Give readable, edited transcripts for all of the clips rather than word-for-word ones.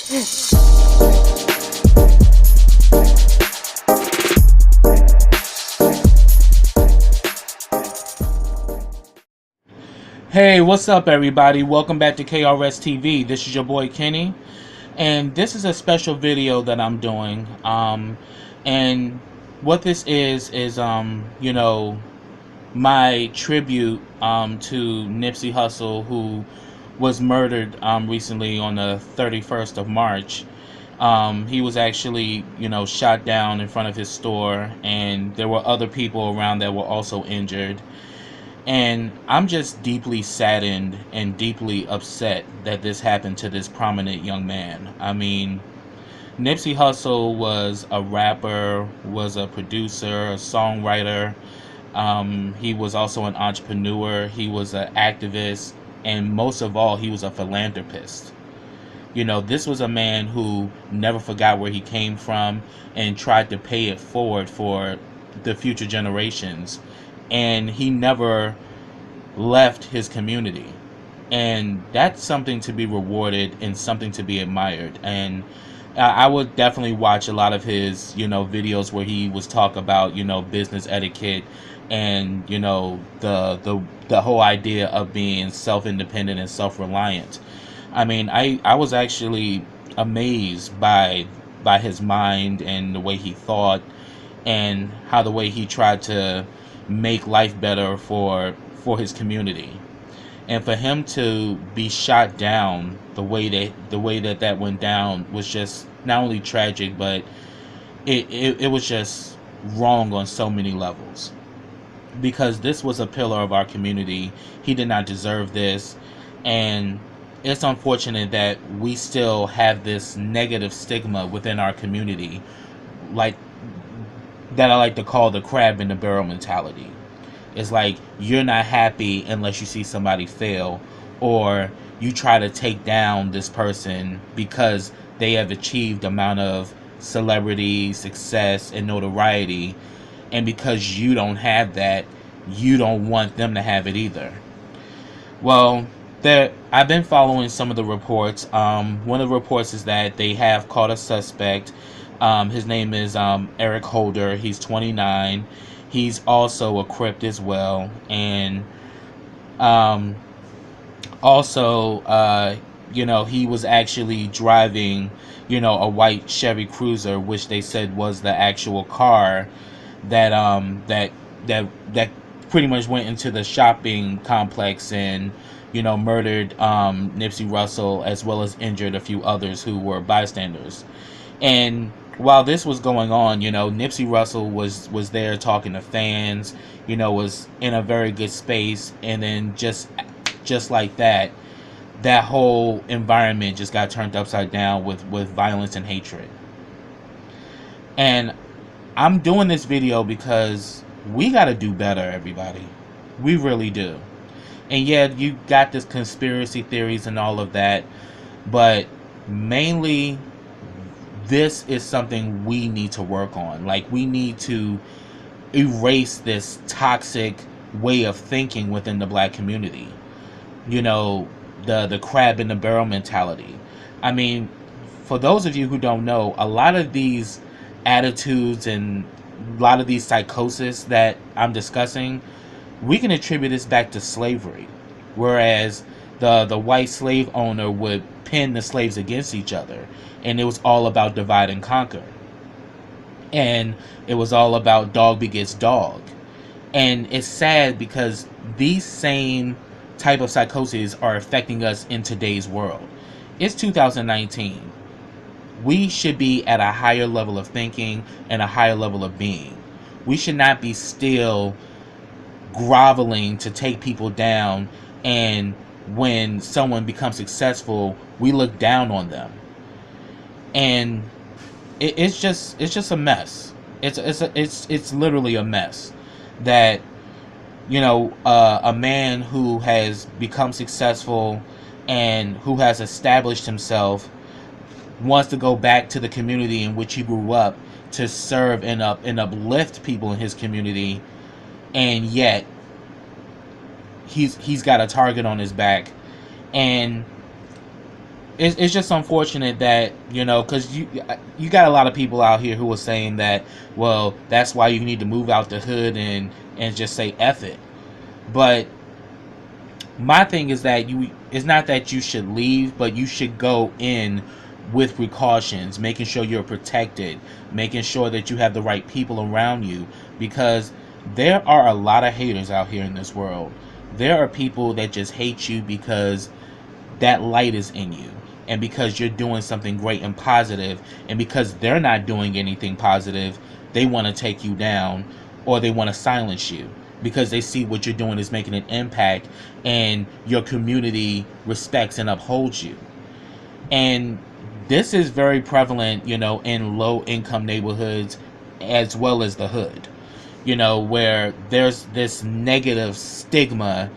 Hey, what's up, everybody? Welcome back to KRS TV. This is your boy Kenny, and this is a special video that I'm doing. And what this is my tribute to Nipsey Hussle, who was murdered recently on the 31st of March. He was actually, shot down in front of his store, and there were other people around that were also injured. And I'm just deeply saddened and deeply upset that this happened to this prominent young man. I mean, Nipsey Hussle was a rapper, was a producer, a songwriter. He was also an entrepreneur. He was an activist. And most of all, he was a philanthropist. This was a man who never forgot where he came from and tried to pay it forward for the future generations. And he never left his community, and that's something to be rewarded and something to be admired. And I would definitely watch a lot of his videos where he was talk about business etiquette and the whole idea of being self-independent and self-reliant. I mean, I was actually amazed by his mind and the way he thought, and how the way he tried to make life better for his community. And for him to be shot down the way that went down was just not only tragic, but it was just wrong on so many levels, because this was a pillar of our community. He did not deserve this, and it's unfortunate that we still have this negative stigma within our community, like that I like to call the crab in the barrel mentality. It's like you're not happy unless you see somebody fail, or you try to take down this person because they have achieved amount of celebrity, success, and notoriety, and because you don't have that, you don't want them to have it either. Well, I've been following some of the reports. One of the reports is that they have caught a suspect. His name is Eric Holder. He's 29. He's also a Crip as well, and also he was actually driving a white Chevy Cruiser, which they said was the actual car that that pretty much went into the shopping complex and murdered Nipsey Hussle, as well as injured a few others who were bystanders. And while this was going on, Nipsey Hussle was there talking to fans, was in a very good space, and then just like that whole environment just got turned upside down with violence and hatred. And I'm doing this video because we got to do better, everybody. We really do. And yeah, you got this conspiracy theories and all of that, but mainly this is something we need to work on. Like, we need to erase this toxic way of thinking within the black community. The crab in the barrel mentality. I mean, for those of you who don't know, a lot of these attitudes and a lot of these psychosis that I'm discussing, we can attribute this back to slavery. Whereas the white slave owner would pin the slaves against each other, and it was all about divide and conquer, and it was all about dog begets dog. And it's sad because these same type of psychoses are affecting us in today's world. It's 2019. We should be at a higher level of thinking and a higher level of being. We should not be still groveling to take people down, and when someone becomes successful, we look down on them. And it's just a mess. It's literally a mess that a man who has become successful and who has established himself wants to go back to the community in which he grew up to serve and uplift people in his community, and yet he's got a target on his back. And it's just unfortunate that, because you got a lot of people out here who are saying that, well, that's why you need to move out the hood and just say F it. But my thing is that it's not that you should leave, but you should go in with precautions, making sure you're protected, making sure that you have the right people around you, because there are a lot of haters out here in this world. There are people that just hate you because that light is in you, and because you're doing something great and positive, and because they're not doing anything positive, they want to take you down, or they want to silence you because they see what you're doing is making an impact and your community respects and upholds you. And this is very prevalent, in low income neighborhoods as well as the hood, where there's this negative stigma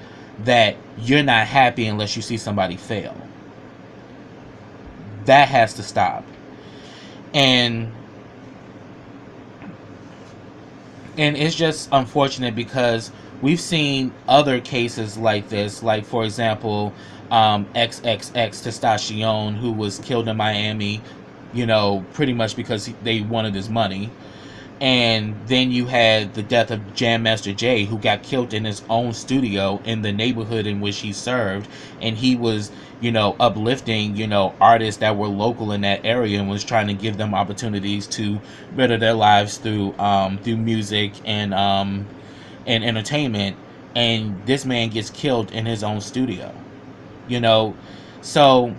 that you're not happy unless you see somebody fail. That has to stop. And it's just unfortunate because we've seen other cases like this, like, for example, XXX Testacion, who was killed in Miami, pretty much because they wanted his money. And then you had the death of Jam Master Jay, who got killed in his own studio in the neighborhood in which he served. And he was, uplifting, artists that were local in that area, and was trying to give them opportunities to better their lives through music and entertainment. And this man gets killed in his own studio. So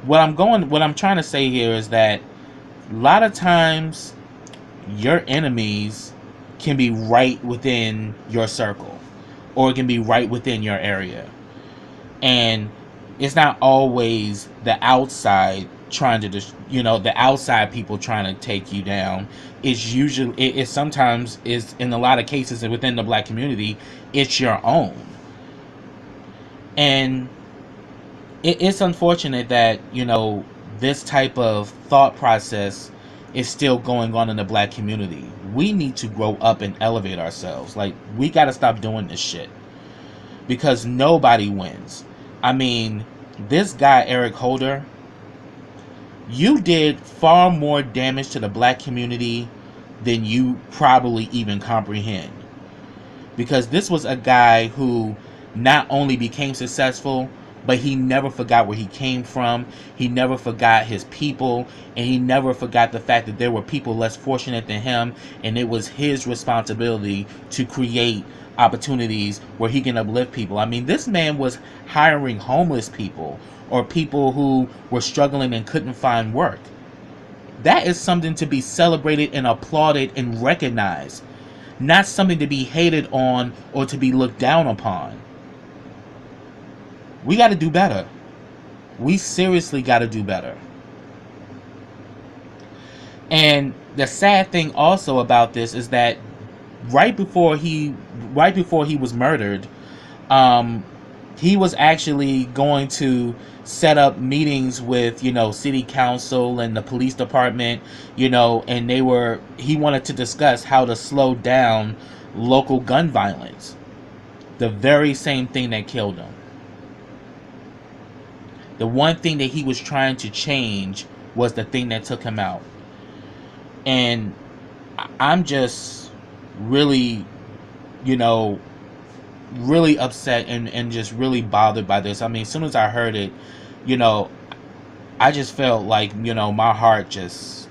what I'm trying to say here is that a lot of times your enemies can be right within your circle, or it can be right within your area. And it's not always the outside trying to the outside people trying to take you down. It's usually it sometimes is, in a lot of cases within the black community, it's your own. And it's unfortunate that this type of thought process is still going on in the black community. We need to grow up and elevate ourselves. Like, we got to stop doing this shit, because nobody wins. I mean, this guy Eric Holder, you did far more damage to the black community than you probably even comprehend, because this was a guy who not only became successful, but he never forgot where he came from. He never forgot his people, and he never forgot the fact that there were people less fortunate than him, and it was his responsibility to create opportunities where he can uplift people. I mean, this man was hiring homeless people, or people who were struggling and couldn't find work. That is something to be celebrated and applauded and recognized, not something to be hated on or to be looked down upon. We got to do better. We seriously got to do better. And the sad thing also about this is that right before he was murdered, he was actually going to set up meetings with, city council and the police department, and he wanted to discuss how to slow down local gun violence. The very same thing that killed him. The one thing that he was trying to change was the thing that took him out. And I'm just really, really upset and just really bothered by this. I mean, as soon as I heard it, I just felt like, my heart just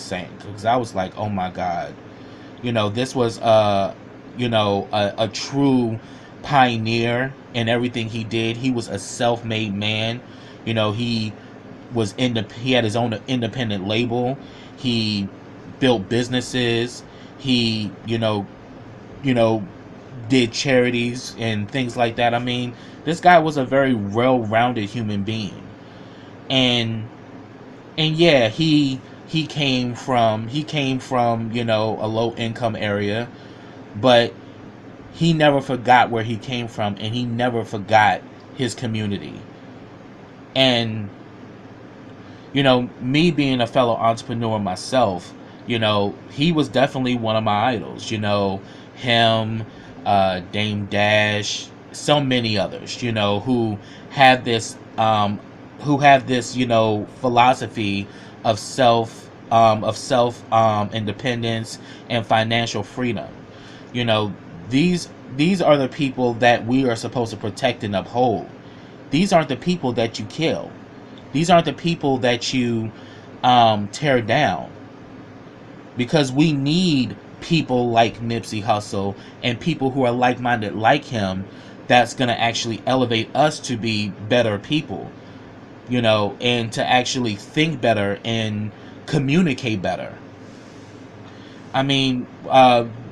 sank, because I was like, oh my God, this was a true pioneer in everything he did. He was a self-made man. He had his own independent label. He built businesses. He did charities and things like that. I mean, this guy was a very well-rounded human being. And yeah, he came from a low income area, but he never forgot where he came from, and he never forgot his community. And me being a fellow entrepreneur myself, he was definitely one of my idols. Him, Dame Dash, so many others, who have this who have this, philosophy of self independence and financial freedom. You know, these these are the people that we are supposed to protect and uphold. These aren't the people that you kill. These aren't the people that you tear down, because we need people like Nipsey Hussle and people who are like-minded like him, that's going to actually elevate us to be better people, and to actually think better and communicate better. I mean,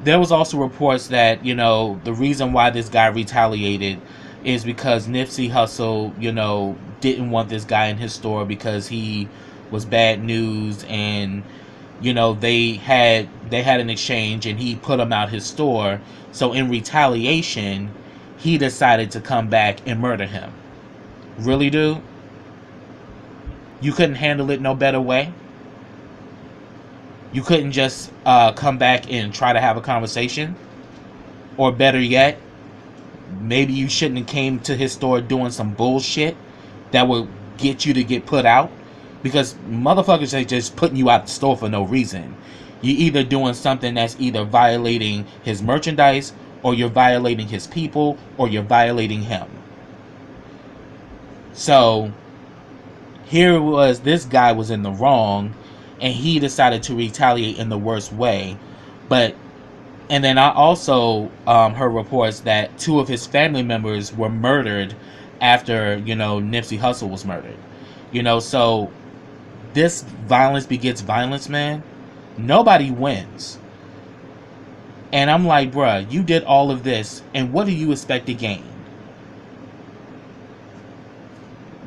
there was also reports that, the reason why this guy retaliated is because Nipsey Hussle, didn't want this guy in his store because he was bad news, and they had an exchange and he put him out his store. So in retaliation, he decided to come back and murder him. Really, dude? You couldn't handle it no better way? You couldn't just come back and try to have a conversation? Or better yet, maybe you shouldn't have came to his store doing some bullshit that would get you to get put out? Because motherfuckers ain't just putting you out the store for no reason. You're either doing something that's either violating his merchandise, or you're violating his people, or you're violating him. So here was, this guy was in the wrong, and he decided to retaliate in the worst way. And then I also heard reports that 2 of his family members were murdered after, Nipsey Hussle was murdered. So this violence begets violence, man. Nobody wins. And I'm like, bruh, you did all of this, and what do you expect to gain?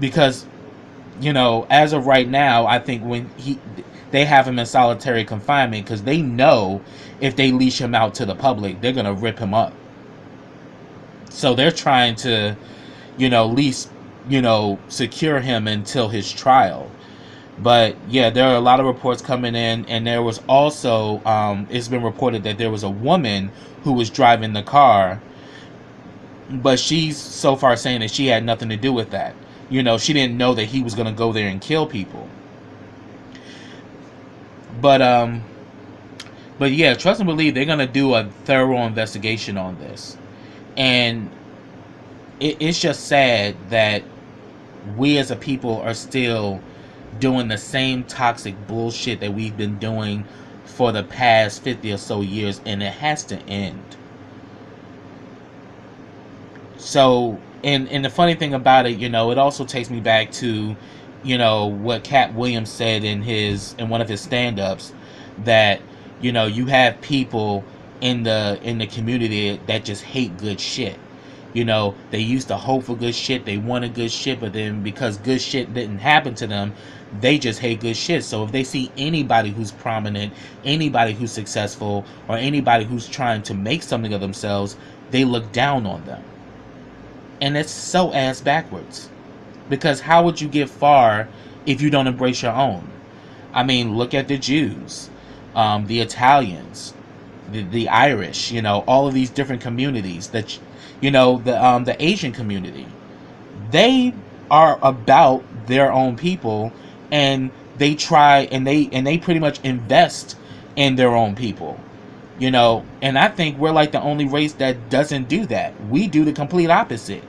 Because, as of right now, I think they have him in solitary confinement because they know if they leash him out to the public, they're gonna rip him up. So they're trying to, at least, secure him until his trial. But yeah, there are a lot of reports coming in, and there was also, it's been reported that there was a woman who was driving the car, but she's so far saying that she had nothing to do with that. She didn't know that he was going to go there and kill people. But yeah, trust and believe they're going to do a thorough investigation on this. And it's just sad that we as a people are still doing the same toxic bullshit that we've been doing for the past 50 or so years, and it has to end. So, and the funny thing about it, it also takes me back to, what Cat Williams said in one of his stand-ups, that, you have people in the community that just hate good shit. They used to hope for good shit, they wanted good shit, but then because good shit didn't happen to them, they just hate good shit. So if they see anybody who's prominent, anybody who's successful, or anybody who's trying to make something of themselves, they look down on them. And it's so ass backwards. Because how would you get far if you don't embrace your own? I mean, look at the Jews, the Italians, the Irish, all of these different communities that, the Asian community. They are about their own people, and they try and they pretty much invest in their own people. And I think we're like the only race that doesn't do that. We do the complete opposite.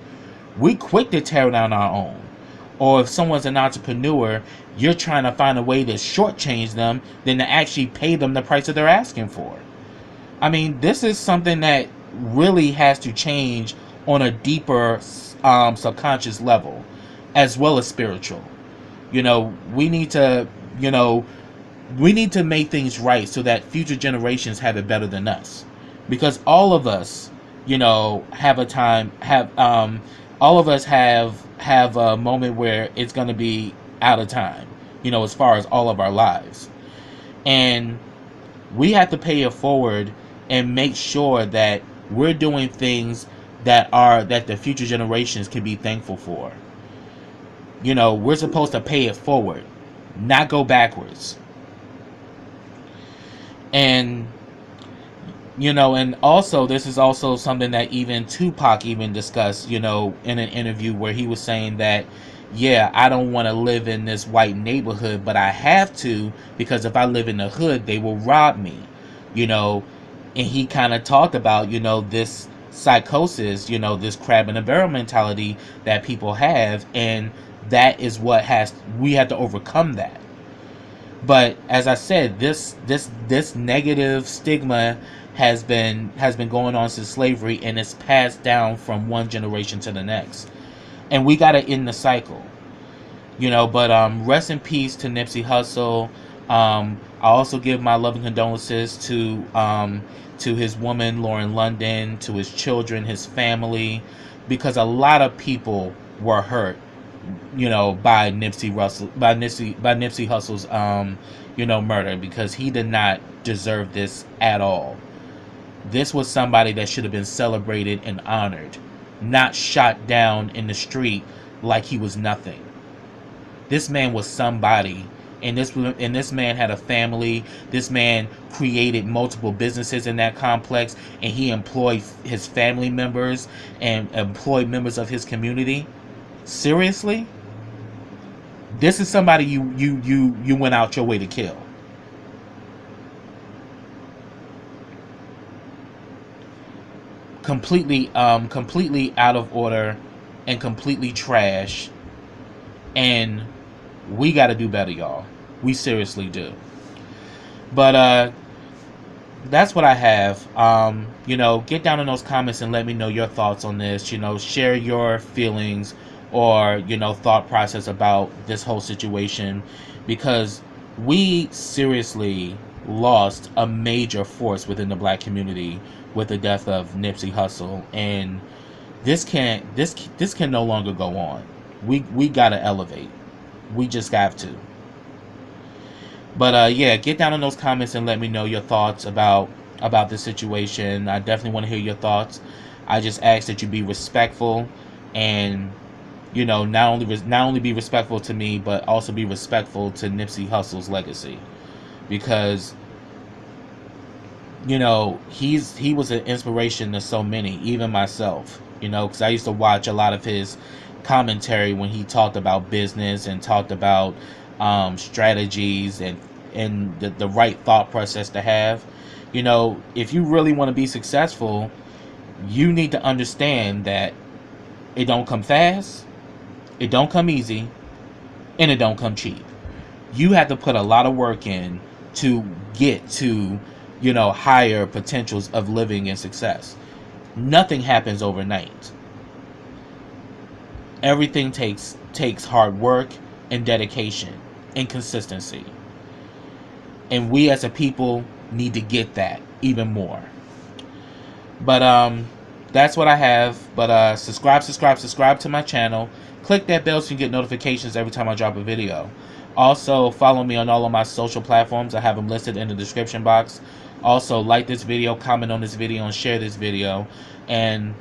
We quick to tear down our own. Or if someone's an entrepreneur, you're trying to find a way to shortchange them than to actually pay them the price that they're asking for. I mean, this is something that really has to change on a deeper subconscious level, as well as spiritual. We need to make things right so that future generations have it better than us. Because all of us, all of us have a moment where it's going to be out of time, as far as all of our lives. And we have to pay it forward and make sure that we're doing things that the future generations can be thankful for. We're supposed to pay it forward, not go backwards. And and also this is also something that even Tupac even discussed, in an interview where he was saying that, yeah, I don't want to live in this white neighborhood, but I have to, because if I live in the hood, they will rob me, you know. And he kind of talked about, this psychosis, this crab in a barrel mentality that people have, and that is what we have to overcome that. But as I said, this negative stigma has been going on since slavery, and it's passed down from one generation to the next, and we got to end the cycle. But rest in peace to Nipsey Hussle. I also give my loving condolences to his woman Lauren London, to his children, his family, because a lot of people were hurt, by Nipsey Hussle's murder, because he did not deserve this at all. This was somebody that should have been celebrated and honored, not shot down in the street like he was nothing. This man was somebody, and this man had a family. This man created multiple businesses in that complex, and he employed his family members and employed members of his community. Seriously? This is somebody you went out your way to kill. Completely out of order and completely trash. And we got to do better, y'all. We seriously do. But that's what I have. Get down in those comments and let me know your thoughts on this. Share your feelings or thought process about this whole situation, because we seriously lost a major force within the black community with the death of Nipsey Hussle, and this can no longer go on. We gotta elevate. We just have to. But yeah, get down in those comments and let me know your thoughts about this situation. I definitely want to hear your thoughts. I just ask that you be respectful, and not only be respectful to me, but also be respectful to Nipsey Hussle's legacy, because he was an inspiration to so many, even myself. Because I used to watch a lot of his commentary when he talked about business and talked about strategies and the right thought process to have. If you really want to be successful, you need to understand that it don't come fast, it don't come easy, and it don't come cheap. You have to put a lot of work in to get to higher potentials of living and success. Nothing happens overnight. Everything takes hard work and dedication and consistency. And we as a people need to get that even more. But that's what I have. But subscribe to my channel. Click that bell so you get notifications every time I drop a video. Also, follow me on all of my social platforms. I have them listed in the description box. Also, like this video, comment on this video, and share this video. And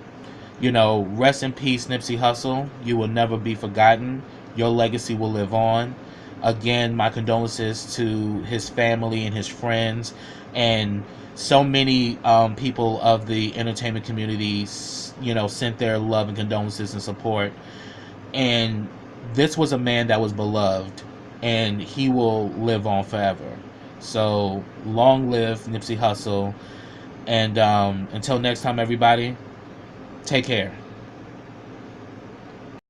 rest in peace, Nipsey Hussle. You will never be forgotten. Your legacy will live on. Again, my condolences to his family and his friends, and so many people of the entertainment community, sent their love and condolences and support. And this was a man that was beloved, and he will live on forever. So long live Nipsey Hussle. And until next time, everybody, take care.